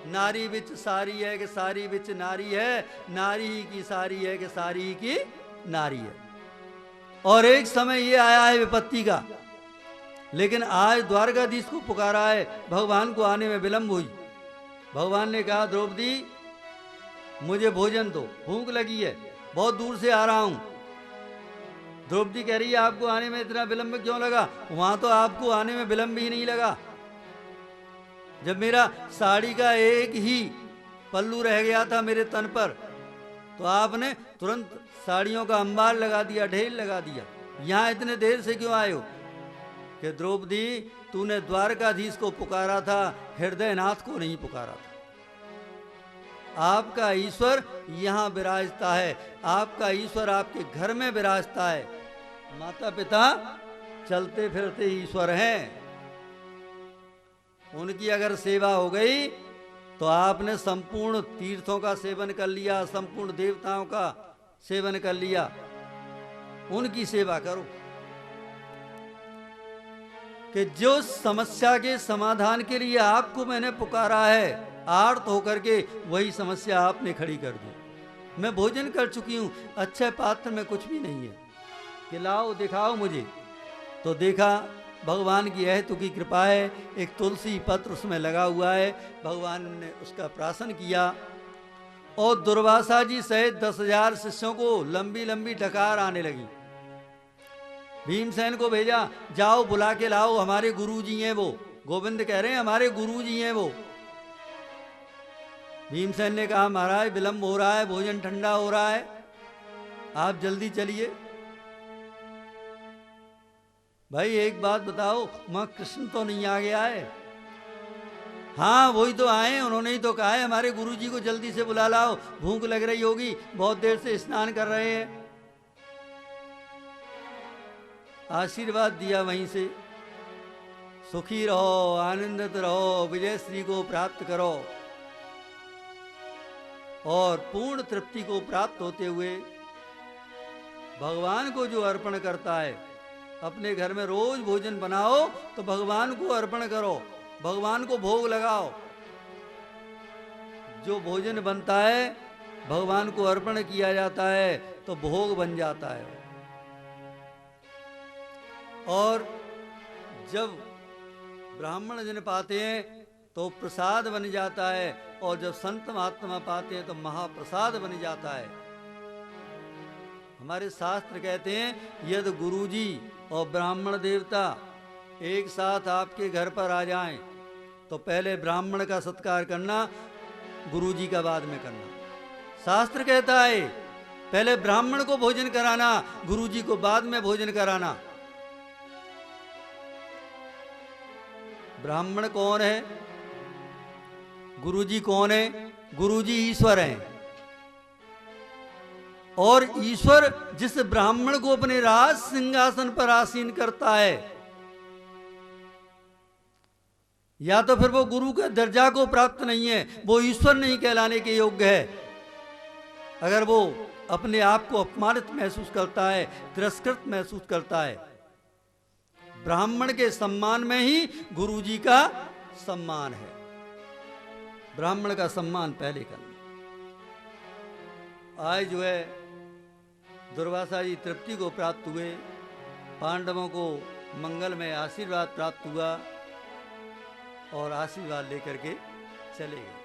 नारी बिच सारी है कि सारी बिच नारी है, नारी ही की सारी है कि सारी ही की नारी है। और एक समय ये आया है विपत्ति का, लेकिन आज द्वारकाधीश को पुकारा है, भगवान को आने में विलंब हुई। भगवान ने कहा द्रौपदी मुझे भोजन दो, भूख लगी है, बहुत दूर से आ रहा हूं। द्रौपदी कह रही है आपको आने में इतना विलंब क्यों लगा? वहां तो आपको आने में विलंब ही नहीं लगा। जब मेरा साड़ी का एक ही पल्लू रह गया था मेरे तन पर तो आपने तुरंत साड़ियों का अंबार लगा दिया, ढेर लगा दिया। यहां इतने देर से क्यों आए हो? कि द्रौपदी तूने द्वारकाधीश को पुकारा था, हृदयनाथ को नहीं पुकारा था। आपका ईश्वर यहां विराजता है, आपका ईश्वर आपके घर में विराजता है। माता पिता चलते फिरते ईश्वर हैं, उनकी अगर सेवा हो गई तो आपने संपूर्ण तीर्थों का सेवन कर लिया, संपूर्ण देवताओं का सेवन कर लिया, उनकी सेवा करो। कि जो समस्या के समाधान के लिए आपको मैंने पुकारा है, आर्त होकर के वही समस्या आपने खड़ी कर दी। मैं भोजन कर चुकी हूँ, अच्छे पात्र में कुछ भी नहीं है, कि लाओ दिखाओ मुझे। तो देखा, भगवान की अहेतु की कृपा है, एक तुलसी पत्र उसमें लगा हुआ है। भगवान ने उसका प्राशन किया और दुर्वासा जी सहित 10,000 शिष्यों को लंबी लंबी डकार आने लगी। भीमसेन को भेजा, जाओ बुला के लाओ, हमारे गुरुजी हैं वो। गोविंद कह रहे हैं हमारे गुरुजी हैं वो। भीमसेन ने कहा महाराज विलंब हो रहा है, भोजन ठंडा हो रहा है, आप जल्दी चलिए। भाई एक बात बताओ, मां कृष्ण तो नहीं आ गया है? हाँ वही तो आए, उन्होंने ही तो कहा है हमारे गुरुजी को जल्दी से बुला लाओ, भूख लग रही होगी, बहुत देर से स्नान कर रहे हैं। आशीर्वाद दिया वहीं से, सुखी रहो, आनंदित रहो, विजय श्री को प्राप्त करो। और पूर्ण तृप्ति को प्राप्त होते हुए भगवान को जो अर्पण करता है, अपने घर में रोज भोजन बनाओ तो भगवान को अर्पण करो, भगवान को भोग लगाओ। जो भोजन बनता है भगवान को अर्पण किया जाता है तो भोग बन जाता है। और जब ब्राह्मण जन पाते हैं तो प्रसाद बन जाता है, और जब संत महात्मा पाते हैं तो महाप्रसाद बन जाता है। हमारे शास्त्र कहते हैं यदि गुरुजी और ब्राह्मण देवता एक साथ आपके घर पर आ जाएं तो पहले ब्राह्मण का सत्कार करना, गुरुजी का बाद में करना। शास्त्र कहता है पहले ब्राह्मण को भोजन कराना, गुरुजी को बाद में भोजन कराना। ब्राह्मण कौन है, गुरुजी कौन है? गुरुजी ईश्वर हैं। और ईश्वर जिस ब्राह्मण को अपने राज सिंहासन पर आसीन करता है, या तो फिर वो गुरु के दर्जा को प्राप्त नहीं है, वो ईश्वर नहीं कहलाने के योग्य है। अगर वो अपने आप को अपमानित महसूस करता है, तिरस्कृत महसूस करता है, ब्राह्मण के सम्मान में ही गुरुजी का सम्मान है। ब्राह्मण का सम्मान पहले करना। आज जो है दुर्वासा जी तृप्ति को प्राप्त हुए, पांडवों को मंगल में आशीर्वाद प्राप्त हुआ और आशीर्वाद लेकर के चले गए।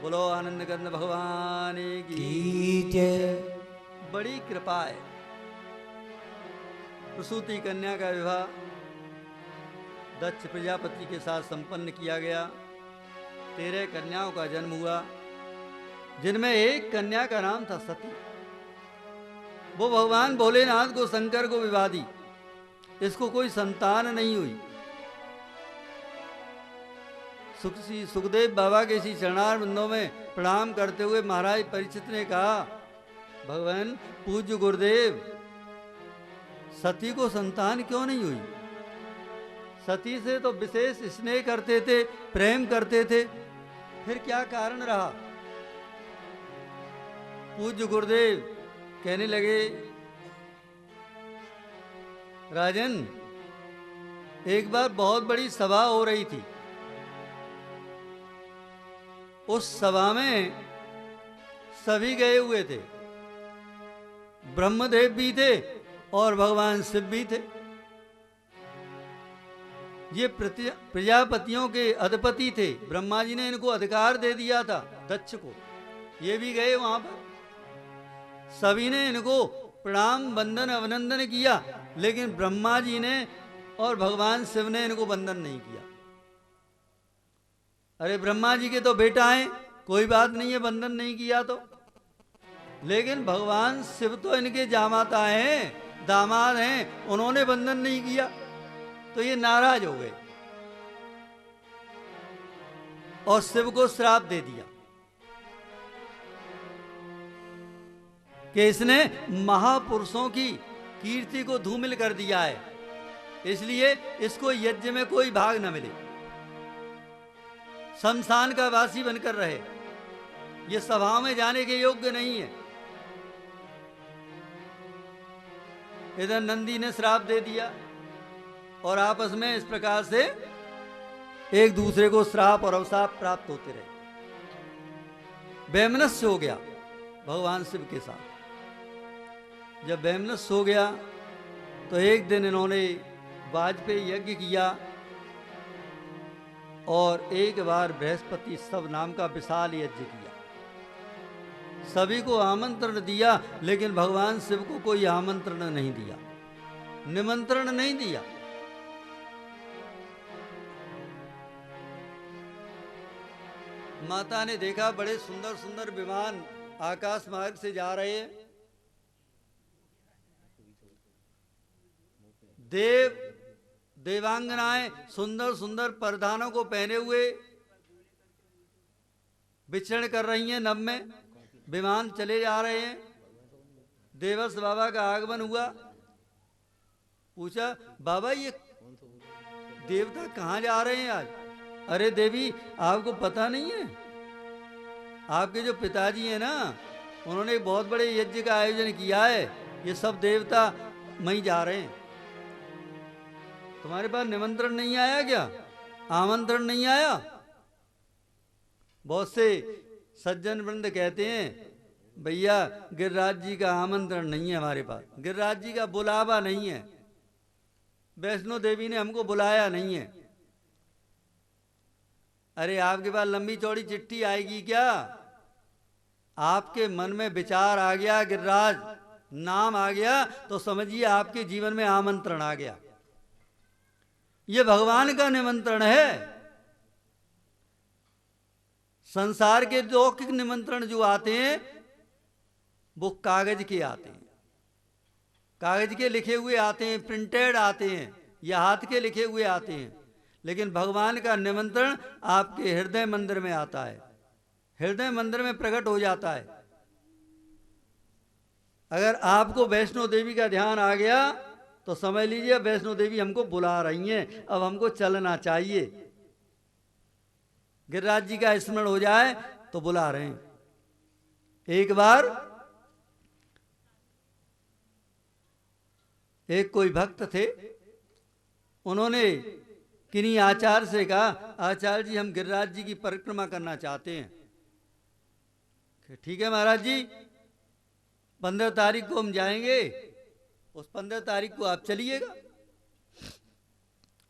बोलो आनंद कंद भगवान की जय। बड़ी कृपा है। प्रसूति कन्या का विवाह दक्ष प्रजापति के साथ संपन्न किया गया। 13 कन्याओं का जन्म हुआ, जिनमें एक कन्या का नाम था सती। वो भगवान भोलेनाथ को, शंकर को विवाह दी। इसको कोई संतान नहीं हुई। सुखदेव बाबा के इसी चरणार बिंदों में प्रणाम करते हुए महाराज परीक्षित ने कहा, भगवान पूज्य गुरुदेव, सती को संतान क्यों नहीं हुई? सती से तो विशेष स्नेह करते थे, प्रेम करते थे, फिर क्या कारण रहा? पूज्य गुरुदेव कहने लगे, राजन, एक बार बहुत बड़ी सभा हो रही थी। उस सभा में सभी गए हुए थे, ब्रह्मदेव भी थे और भगवान शिव भी थे। ये प्रजापतियों के अधिपति थे। ब्रह्मा जी ने इनको अधिकार दे दिया था दक्ष को। ये भी गए वहां पर, सभी ने इनको प्रणाम वंदन अभिनंदन किया, लेकिन ब्रह्मा जी ने और भगवान शिव ने इनको वंदन नहीं किया। अरे ब्रह्मा जी के तो बेटा हैं, कोई बात नहीं है, वंदन नहीं किया तो। लेकिन भगवान शिव तो इनके जामाता हैं, दामाद हैं, उन्होंने वंदन नहीं किया, तो ये नाराज हो गए और शिव को श्राप दे दिया कि इसने महापुरुषों की कीर्ति को धूमिल कर दिया है, इसलिए इसको यज्ञ में कोई भाग न मिले, शमशान का वासी बनकर रहे, ये सभा में जाने के योग्य नहीं है। इधर नंदी ने श्राप दे दिया और आपस में इस प्रकार से एक दूसरे को श्राप और अवसाप प्राप्त होते रहे। वैमनस्य हो गया भगवान शिव के साथ। जब वैमनस्य हो गया तो एक दिन इन्होंने वाजपेयी यज्ञ किया और एक बार बृहस्पति सब नाम का विशाल यज्ञ किया। सभी को आमंत्रण दिया, लेकिन भगवान शिव को कोई आमंत्रण नहीं दिया, निमंत्रण नहीं दिया। माता ने देखा बड़े सुंदर सुंदर विमान आकाश मार्ग से जा रहे हैं। देवांगनाएं सुंदर सुंदर परिधानों को पहने हुए विचरण कर रही हैं नभ में, विमान चले जा रहे हैं। देवर्ष बाबा का आगमन हुआ। पूछा, बाबा ये देवता कहाँ जा रहे हैं आज? अरे देवी, आपको पता नहीं है? आपके जो पिताजी हैं ना, उन्होंने बहुत बड़े यज्ञ का आयोजन किया है। ये सब देवता वहीं जा रहे हैं। तुम्हारे पास निमंत्रण नहीं आया क्या? आमंत्रण नहीं आया? बहुत से सज्जन वृंद कहते हैं, भैया गिरिराज जी का आमंत्रण नहीं है हमारे पास, गिरिराज जी का बुलावा नहीं है, वैष्णो देवी ने हमको बुलाया नहीं है। अरे आपके पास लंबी चौड़ी चिट्ठी आएगी क्या? आपके मन में विचार आ गया, गिरिराज नाम आ गया, तो समझिए आपके जीवन में आमंत्रण आ गया। ये भगवान का निमंत्रण है। संसार के लौकिक निमंत्रण जो आते हैं वो कागज के आते हैं, कागज के लिखे हुए आते हैं, प्रिंटेड आते हैं, या हाथ के लिखे हुए आते हैं। लेकिन भगवान का निमंत्रण आपके हृदय मंदिर में आता है, हृदय मंदिर में प्रकट हो जाता है। अगर आपको वैष्णो देवी का ध्यान आ गया तो समझ लीजिए वैष्णो देवी हमको बुला रही हैं, अब हमको चलना चाहिए। गिरिराज जी का स्मरण हो जाए तो बुला रहे हैं। एक बार एक कोई भक्त थे, उन्होंने किन्हीं आचार्य से कहा, आचार्य जी हम गिरिराज जी की परिक्रमा करना चाहते हैं। ठीक है महाराज जी, 15 तारीख को हम जाएंगे, उस 15 तारीख को आप चलिएगा।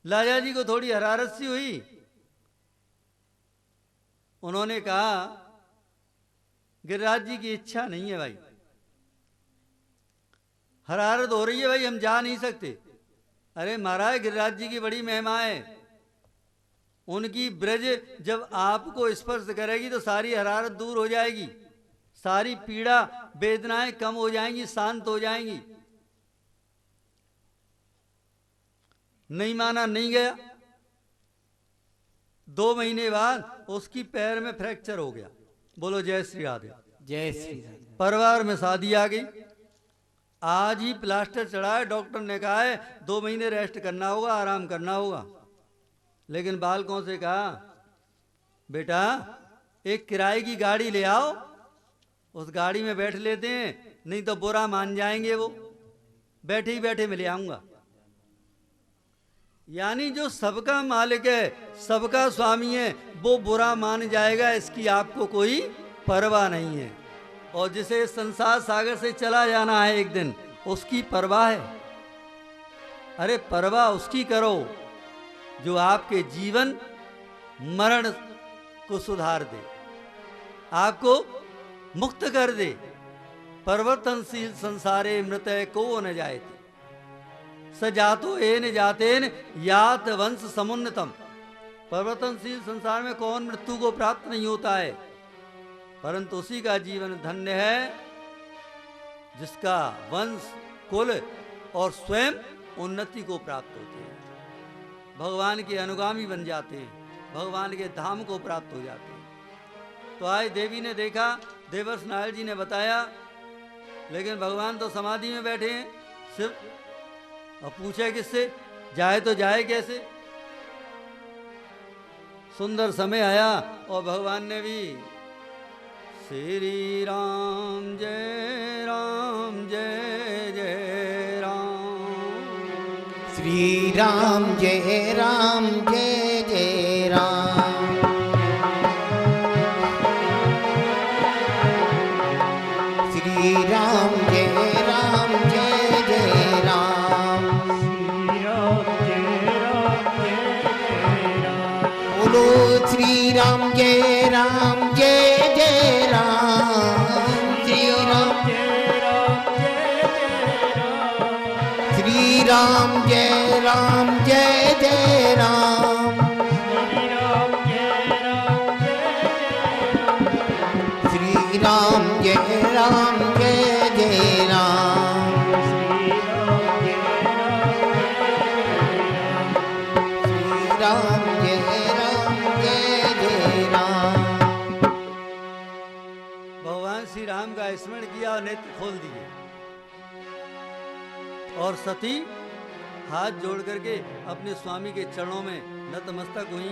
लाजा जी को थोड़ी हरारत सी हुई। उन्होंने कहा, गिरिराज जी की इच्छा नहीं है भाई, हरारत हो रही है भाई, हम जा नहीं सकते। अरे महाराज गिरिराज जी की बड़ी महिमा है, उनकी ब्रज जब आपको स्पर्श करेगी तो सारी हरारत दूर हो जाएगी, सारी पीड़ा वेदनाएं कम हो जाएंगी, शांत हो जाएंगी। नहीं माना, नहीं गया। 2 महीने बाद उसकी पैर में फ्रैक्चर हो गया। बोलो जय श्री राधे। जय श्री राधे। परिवार में शादी आ गई, आज ही प्लास्टर चढ़ाए, डॉक्टर ने कहा है 2 महीने रेस्ट करना होगा, आराम करना होगा। लेकिन बालकों से कहा, बेटा एक किराए की गाड़ी ले आओ, उस गाड़ी में बैठ लेते हैं, नहीं तो बुरा मान जाएंगे वो, बैठे ही बैठे मैं ले आऊंगा। यानी जो सबका मालिक है, सबका स्वामी है, वो बुरा मान जाएगा, इसकी आपको कोई परवाह नहीं है। और जिसे संसार सागर से चला जाना है एक दिन, उसकी परवाह है। अरे परवाह उसकी करो जो आपके जीवन मरण को सुधार दे, आपको मुक्त कर दे। परिवर्तनशील संसारे मृतय को न जायते, सजातो एन जातेन यात वंश समुन्नतम। परिवर्तनशील संसार में कौन मृत्यु को प्राप्त नहीं होता है, परंतु उसी का जीवन धन्य है जिसका वंश, कुल और स्वयं उन्नति को प्राप्त होते हैं, भगवान के अनुगामी बन जाते हैं, भगवान के धाम को प्राप्त हो जाते हैं। तो आज देवी ने देखा, देवर्ष नारद जी ने बताया, लेकिन भगवान तो समाधि में बैठे हैं शिव, और पूछे किससे जाए, तो जाए कैसे। सुंदर समय आया और भगवान ने भी श्री राम जय जय राम। श्री राम जय राम जय जय राम। श्री राम जय राम जय जय राम। बोलो श्री राम जय राम जय जय राम। श्री राम श्री राम जय राम जय जय राम। श्री राम जय राम जय जय राम। श्री राम जय राम जय जय राम। भगवान श्री राम का स्मरण किया और नेत्र खोल दिए और सती हाथ जोड़ करके अपने स्वामी के चरणों में नतमस्तक हुई।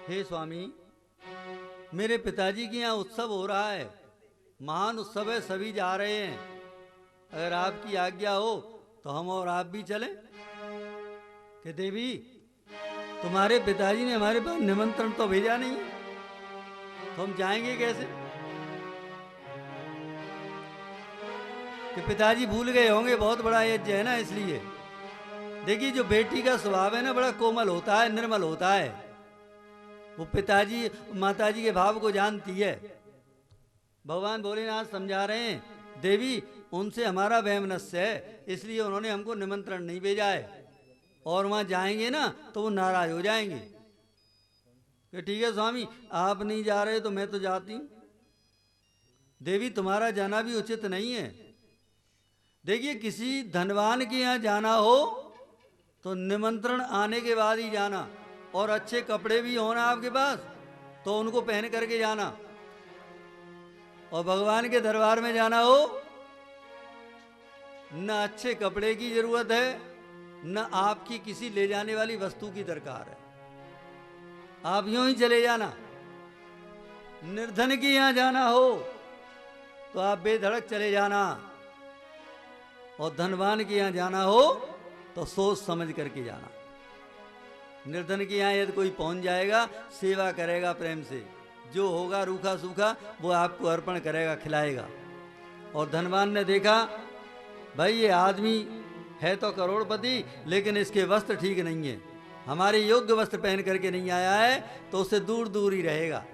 हे स्वामी, मेरे पिताजी के यहाँ उत्सव हो रहा है, महान उत्सव है, सभी जा रहे हैं। अगर आपकी आज्ञा हो तो हम और आप भी चलें। कि देवी, तुम्हारे पिताजी ने हमारे पास निमंत्रण तो भेजा नहीं है, तो हम जाएंगे कैसे? कि पिताजी भूल गए होंगे, बहुत बड़ा यज्ञ है ना, इसलिए। देखिए, जो बेटी का स्वभाव है ना, बड़ा कोमल होता है, निर्मल होता है। वो पिताजी माताजी के भाव को जानती है। भगवान भोलेनाथ समझा रहे हैं, देवी, उनसे हमारा वैमनस्य है, इसलिए उन्होंने हमको निमंत्रण नहीं भेजा है। और वहां जाएंगे ना तो वो नाराज हो जाएंगे कि ठीक है स्वामी, आप नहीं जा रहे तो मैं तो जाती हूं। देवी, तुम्हारा जाना भी उचित नहीं है। देखिए, किसी धनवान के यहाँ जाना हो तो निमंत्रण आने के बाद ही जाना, और अच्छे कपड़े भी होना आपके पास तो उनको पहन करके जाना। और भगवान के दरबार में जाना हो, न अच्छे कपड़े की जरूरत है, न आपकी किसी ले जाने वाली वस्तु की दरकार है। आप यूं ही चले जाना। निर्धन के यहाँ जाना हो तो आप बेधड़क चले जाना, और धनवान के यहाँ जाना हो तो सोच समझ करके जाना। निर्धन के यहाँ यदि कोई पहुंच जाएगा, सेवा करेगा प्रेम से, जो होगा रूखा सूखा वो आपको अर्पण करेगा, खिलाएगा। और धनवान ने देखा, भाई ये आदमी है तो करोड़पति, लेकिन इसके वस्त्र ठीक नहीं है, हमारे योग्य वस्त्र पहन करके नहीं आया है, तो उससे दूर दूर ही रहेगा,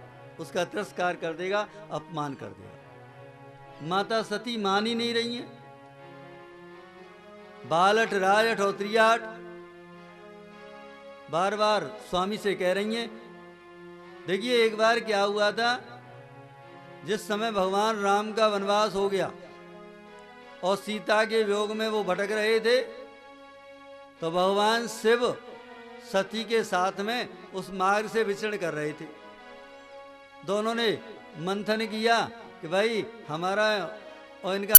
उसका तिरस्कार कर देगा, अपमान कर देगा। माता सती मान ही नहीं रही है। बालठ, राजठ और त्रियाठ बार बार स्वामी से कह रही हैं। देखिए, एक बार क्या हुआ था, जिस समय भगवान राम का वनवास हो गया और सीता के वियोग में वो भटक रहे थे, तो भगवान शिव सती के साथ में उस मार्ग से विचरण कर रहे थे। दोनों ने मंथन किया कि भाई हमारा और इनका